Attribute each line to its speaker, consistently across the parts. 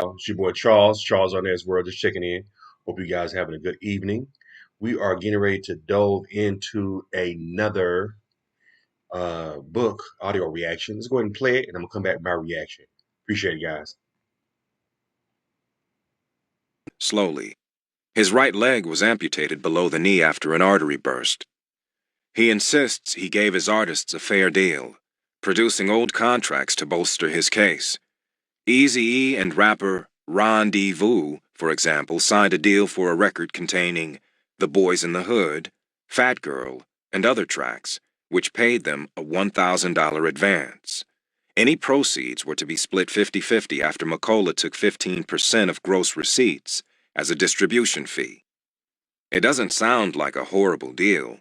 Speaker 1: It's your boy Charles. Charles on as well, just checking in. Hope you guys having a good evening. We are getting ready to delve into another book audio reaction. Let's go ahead and play it, and I'm gonna come back with my reaction. Appreciate it, guys.
Speaker 2: Slowly. His right leg was amputated below the knee after an artery burst. He insists he gave his artists a fair deal, producing old contracts to bolster his case. Eazy and rapper Rendezvous, for example, signed a deal for a record containing The Boys in the Hood, Fat Girl, and other tracks, which paid them a $1,000 advance. Any proceeds were to be split 50-50 after McCullough took 15% of gross receipts as a distribution fee. It doesn't sound like a horrible deal,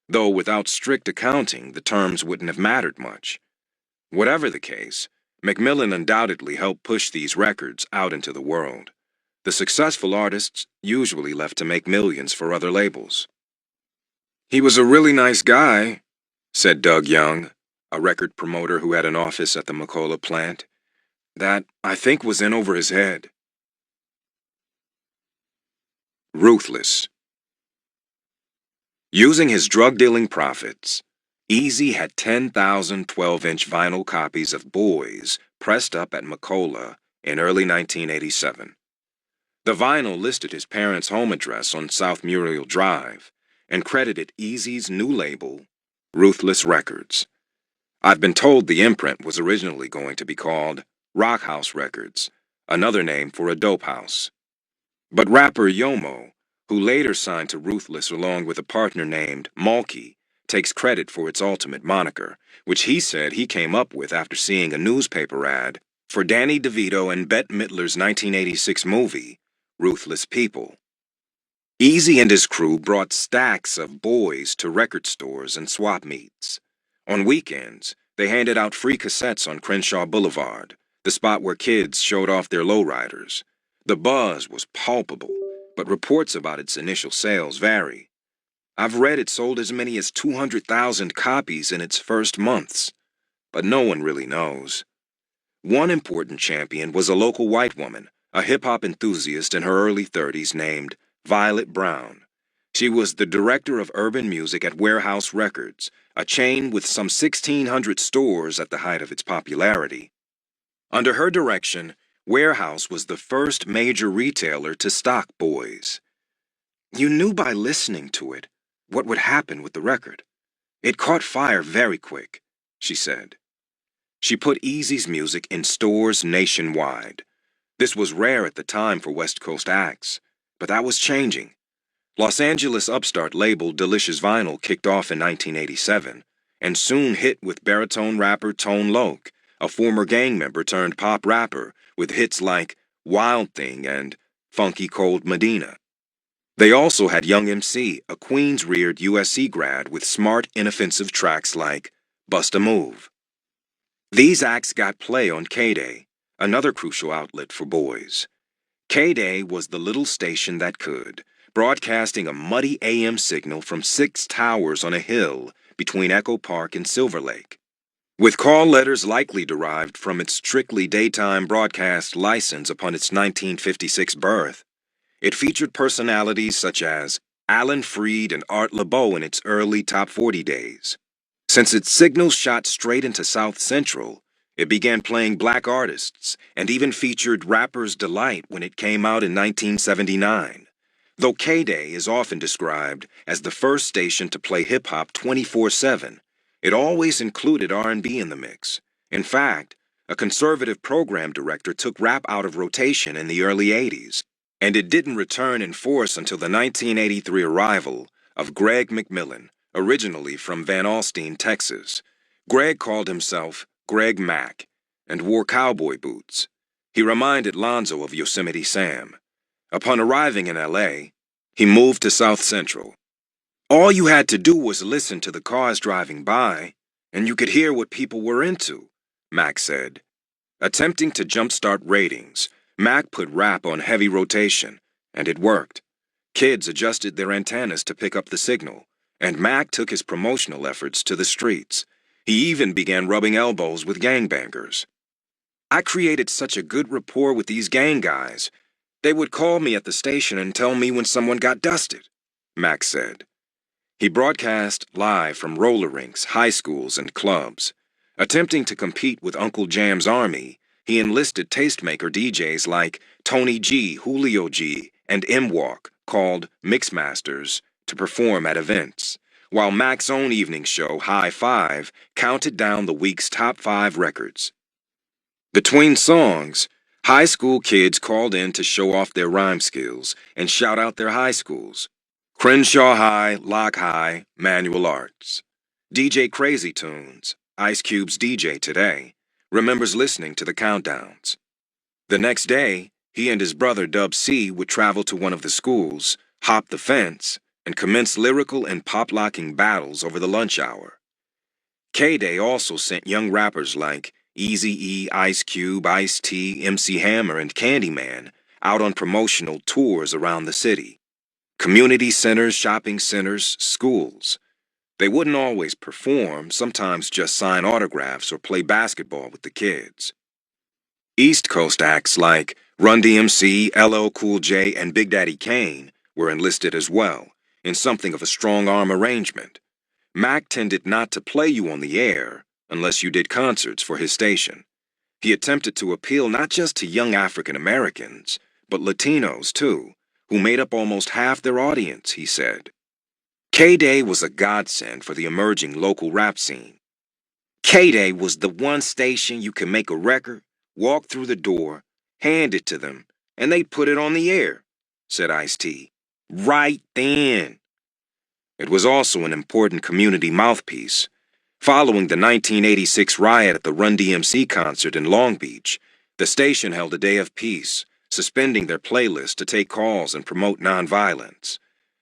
Speaker 2: though without strict accounting, the terms wouldn't have mattered much. Whatever the case, Macmillan undoubtedly helped push these records out into the world. The successful artists usually left to make millions for other labels. "He was a really nice guy," said Doug Young, a record promoter who had an office at the McCullough plant. "That, I think, was in over his head." Ruthless. Using his drug-dealing profits, Eazy had 10,000 12-inch vinyl copies of Boys pressed up at McCullough in early 1987. The vinyl listed his parents' home address on South Muriel Drive and credited Eazy's new label, Ruthless Records. I've been told the imprint was originally going to be called Rock House Records, another name for a dope house. But rapper Yomo, who later signed to Ruthless along with a partner named Malky, takes credit for its ultimate moniker, which he said he came up with after seeing a newspaper ad for Danny DeVito and Bette Midler's 1986 movie, Ruthless People. Eazy and his crew brought stacks of Boys to record stores and swap meets. On weekends, they handed out free cassettes on Crenshaw Boulevard, the spot where kids showed off their lowriders. The buzz was palpable, but reports about its initial sales vary. I've read it sold as many as 200,000 copies in its first months, but no one really knows. One important champion was a local white woman, a hip-hop enthusiast in her early 30s named Violet Brown. She was the director of urban music at Warehouse Records, a chain with some 1,600 stores at the height of its popularity. Under her direction, Warehouse was the first major retailer to stock Boys. "You knew by listening to it what would happen with the record. It caught fire very quick," she said. She put Eazy's music in stores nationwide. This was rare at the time for West Coast acts, but that was changing. Los Angeles upstart label Delicious Vinyl kicked off in 1987 and soon hit with baritone rapper Tone Loc, a former gang member turned pop rapper with hits like Wild Thing and Funky Cold Medina. They also had Young MC, a Queens-reared USC grad with smart, inoffensive tracks like Bust a Move. These acts got play on KDAY, another crucial outlet for Boys. KDAY was the little station that could, broadcasting a muddy AM signal from 6 towers on a hill between Echo Park and Silver Lake. With call letters likely derived from its strictly daytime broadcast license upon its 1956 birth, it featured personalities such as Alan Freed and Art LeBeau in its early Top 40 days. Since its signal shot straight into South Central, it began playing black artists and even featured Rapper's Delight when it came out in 1979. Though KDAY is often described as the first station to play hip-hop 24/7, it always included R&B in the mix. In fact, a conservative program director took rap out of rotation in the early 80s, and it didn't return in force until the 1983 arrival of Greg McMillan, originally from Van Alstyne, Texas. Greg called himself Greg Mack and wore cowboy boots. He reminded Lonzo of Yosemite Sam. Upon arriving in LA, he moved to South Central. "All you had to do was listen to the cars driving by, and you could hear what people were into," Mack said. Attempting to jumpstart ratings, Mack put rap on heavy rotation, and it worked. Kids adjusted their antennas to pick up the signal, and Mack took his promotional efforts to the streets. He even began rubbing elbows with gangbangers. I created such a good rapport with these gang guys. They would call me at the station and tell me when someone got dusted, Max said. He broadcast live from roller rinks, high schools, and clubs. Attempting to compete with Uncle Jam's army, he enlisted tastemaker DJs like Tony G, Julio G, and M-Walk, called Mixmasters, to perform at events, while Mac's own evening show, High Five, counted down the week's top 5 records. Between songs, high school kids called in to show off their rhyme skills and shout out their high schools. Crenshaw High, Lock High, Manual Arts. DJ Crazy Tunes, Ice Cube's DJ today, remembers listening to the countdowns. The next day, he and his brother Dub C would travel to one of the schools, hop the fence, and commence lyrical and pop-locking battles over the lunch hour. KDAY also sent young rappers like Eazy-E, Ice Cube, Ice-T, MC Hammer, and Candyman out on promotional tours around the city. Community centers, shopping centers, schools. They wouldn't always perform, sometimes just sign autographs or play basketball with the kids. East Coast acts like Run DMC, LL Cool J, and Big Daddy Kane were enlisted as well, in something of a strong arm arrangement. Mac tended not to play you on the air unless you did concerts for his station. He attempted to appeal not just to young African Americans, but Latinos too, who made up almost half their audience, he said. KDAY was a godsend for the emerging local rap scene. KDAY was the one station you could make a record, walk through the door, hand it to them, and they'd put it on the air, said Ice-T. Right then. It was also an important community mouthpiece. Following the 1986 riot at the Run DMC concert in Long Beach, the station held a day of peace, suspending their playlist to take calls and promote nonviolence.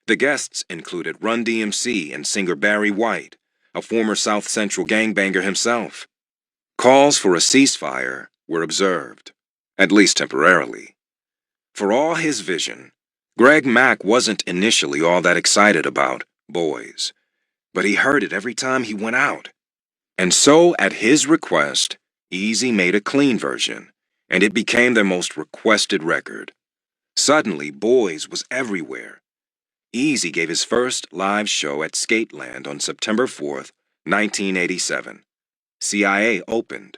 Speaker 2: The guests included Run DMC and singer Barry White, a former South Central gangbanger himself. Calls for a ceasefire were observed, at least temporarily. For all his vision, Greg Mack wasn't initially all that excited about boys, but he heard it every time he went out. And so, at his request, Eazy made a clean version, and it became their most requested record. Suddenly, Boys was everywhere. Eazy gave his first live show at Skateland on September 4th, 1987. CIA opened.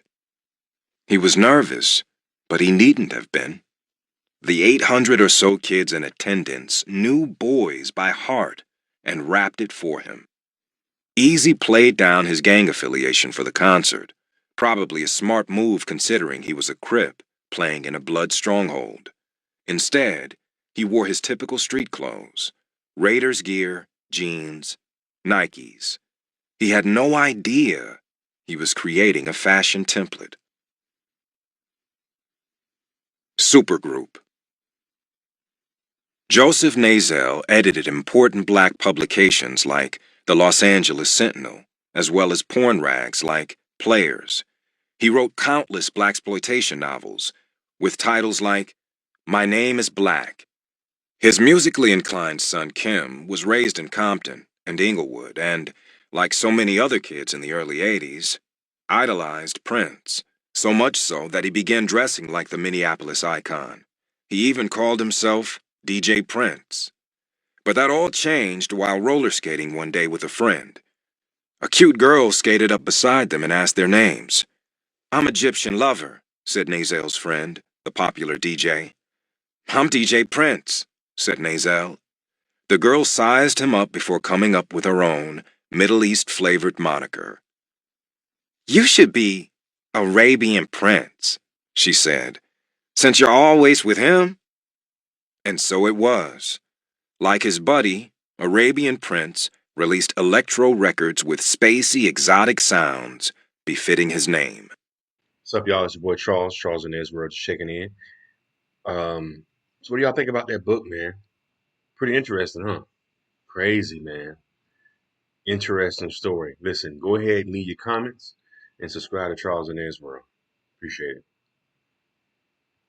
Speaker 2: He was nervous, but he needn't have been. The 800 or so kids in attendance knew Boys by heart and rapped it for him. Eazy played down his gang affiliation for the concert, probably a smart move considering he was a Crip playing in a blood stronghold. Instead, he wore his typical street clothes, Raiders gear, jeans, Nikes. He had no idea he was creating a fashion template. Supergroup. Joseph Nazel edited important black publications like the Los Angeles Sentinel, as well as porn rags like Players. He wrote countless blaxploitation novels, with titles like My Name is Black. His musically inclined son Kim was raised in Compton and Inglewood and, like so many other kids in the early 80s, idolized Prince, so much so that he began dressing like the Minneapolis icon. He even called himself DJ Prince. But that all changed while roller skating one day with a friend. A cute girl skated up beside them and asked their names. I'm Egyptian Lover, said Nazel's friend, the popular DJ. I'm DJ Prince, said Nazel. The girl sized him up before coming up with her own Middle East-flavored moniker. You should be Arabian Prince, she said, since you're always with him. And so it was. Like his buddy, Arabian Prince released electro records with spacey, exotic sounds befitting his name.
Speaker 1: What's up, y'all? It's your boy Charles. Charles and Israel just checking in. So what do y'all think about that book, man? Pretty interesting, huh? Crazy, man. Interesting story. Listen, go ahead and leave your comments and subscribe to Charles and Israel. Appreciate it.